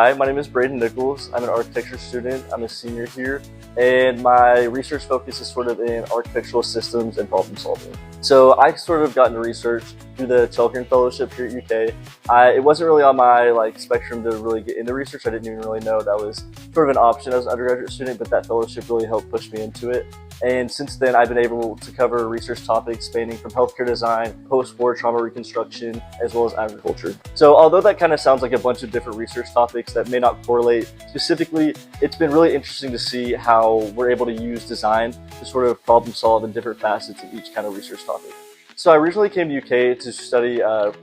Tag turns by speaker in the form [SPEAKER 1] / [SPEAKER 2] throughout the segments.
[SPEAKER 1] Hi, my name is Brayden Nichols. I'm an architecture student. I'm a senior here, and my research focus is sort of in architectural systems and problem solving. So I sort of got into research through the Chelkern Fellowship here at UK. It wasn't really on my spectrum to really get into research. I didn't even really know that was sort of an option as an undergraduate student, but that fellowship really helped push me into it. And since then, I've been able to cover research topics spanning from healthcare design, post-war trauma reconstruction, as well as agriculture. So although that kind of sounds like a bunch of different research topics that may not correlate specifically, it's been really interesting to see how we're able to use design to sort of problem solve in different facets of each kind of research topic. So I originally came to UK to study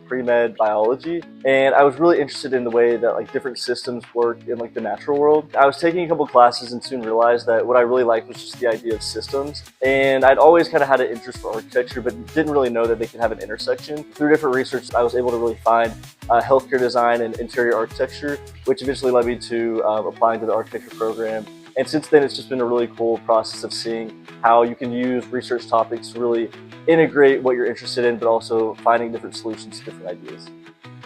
[SPEAKER 1] pre-med biology, and I was really interested in the way that different systems work in the natural world. I was taking a couple classes and soon realized that what I really liked was just the idea of systems, and I'd always kind of had an interest for architecture but didn't really know that they could have an intersection. Through different research, I was able to really find healthcare design and interior architecture, which eventually led me to applying to the architecture program. And since then, it's just been a really cool process of seeing how you can use research topics to really integrate what you're interested in, but also finding different solutions to different ideas.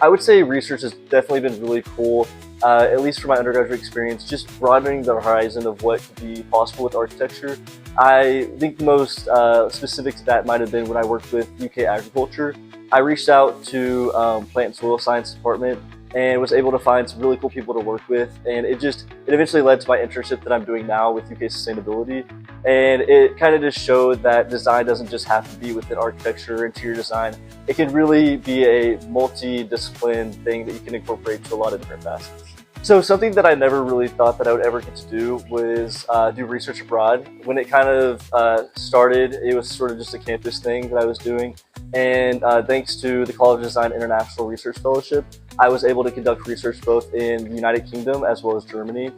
[SPEAKER 1] I would say research has definitely been really cool, at least for my undergraduate experience, just broadening the horizon of what could be possible with architecture. I think the most specific to that might have been when I worked with UK Agriculture. I reached out to Plant and Soil Science Department and was able to find some really cool people to work with, and it eventually led to my internship that I'm doing now with UK Sustainability. And it kind of just showed that design doesn't just have to be within architecture or interior design. It can really be a multi-discipline thing that you can incorporate to a lot of different facets. So something that I never really thought that I would ever get to do was do research abroad. When it kind of started, it was sort of just a campus thing that I was doing. And thanks to the College of Design International Research Fellowship, I was able to conduct research both in the United Kingdom as well as Germany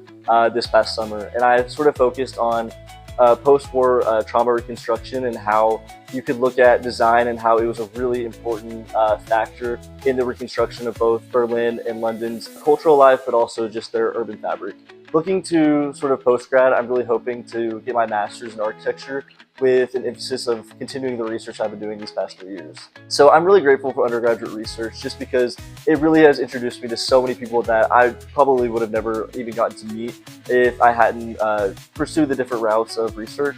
[SPEAKER 1] this past summer. And I sort of focused on post-war trauma reconstruction and how you could look at design and how it was a really important factor in the reconstruction of both Berlin and London's cultural life, but also just their urban fabric. Looking to sort of post-grad, I'm really hoping to get my master's in architecture with an emphasis of continuing the research I've been doing these past 3 years. So I'm really grateful for undergraduate research just because it really has introduced me to so many people that I probably would have never even gotten to meet if I hadn't pursued the different routes of research.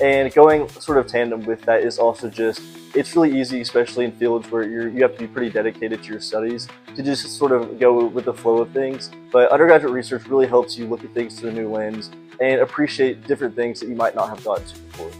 [SPEAKER 1] And going sort of tandem with that is also just, it's really easy, especially in fields where you have to be pretty dedicated to your studies, to just sort of go with the flow of things. But undergraduate research really helps you look at things through a new lens and appreciate different things that you might not have gotten to before.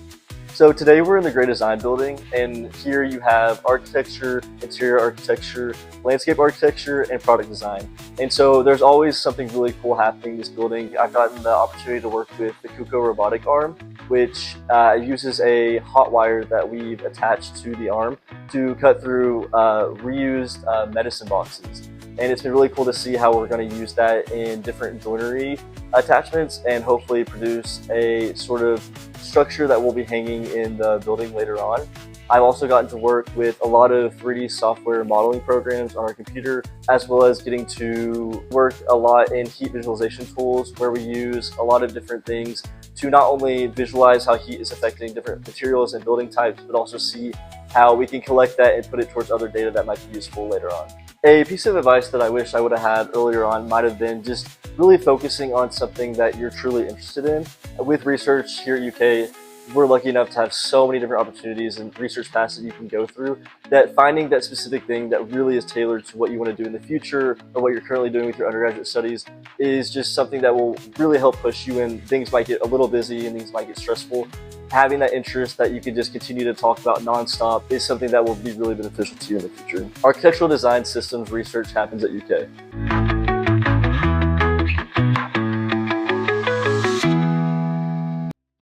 [SPEAKER 1] So today we're in the Great Design Building, and here you have architecture, interior architecture, landscape architecture, and product design. And so there's always something really cool happening in this building. I've gotten the opportunity to work with the KUKO robotic arm, which uses a hot wire that we've attached to the arm to cut through reused medicine boxes. And it's been really cool to see how we're going to use that in different joinery attachments and hopefully produce a sort of structure that will be hanging in the building later on. I've also gotten to work with a lot of 3D software modeling programs on our computer, as well as getting to work a lot in heat visualization tools where we use a lot of different things to not only visualize how heat is affecting different materials and building types, but also see how we can collect that and put it towards other data that might be useful later on. A piece of advice that I wish I would have had earlier on might have been just really focusing on something that you're truly interested in. With research here at UK, we're lucky enough to have so many different opportunities and research paths that you can go through, that finding that specific thing that really is tailored to what you want to do in the future or what you're currently doing with your undergraduate studies is just something that will really help push you when things might get a little busy and things might get stressful. Having that interest that you can just continue to talk about nonstop is something that will be really beneficial to you in the future. Architectural design systems research happens at UK.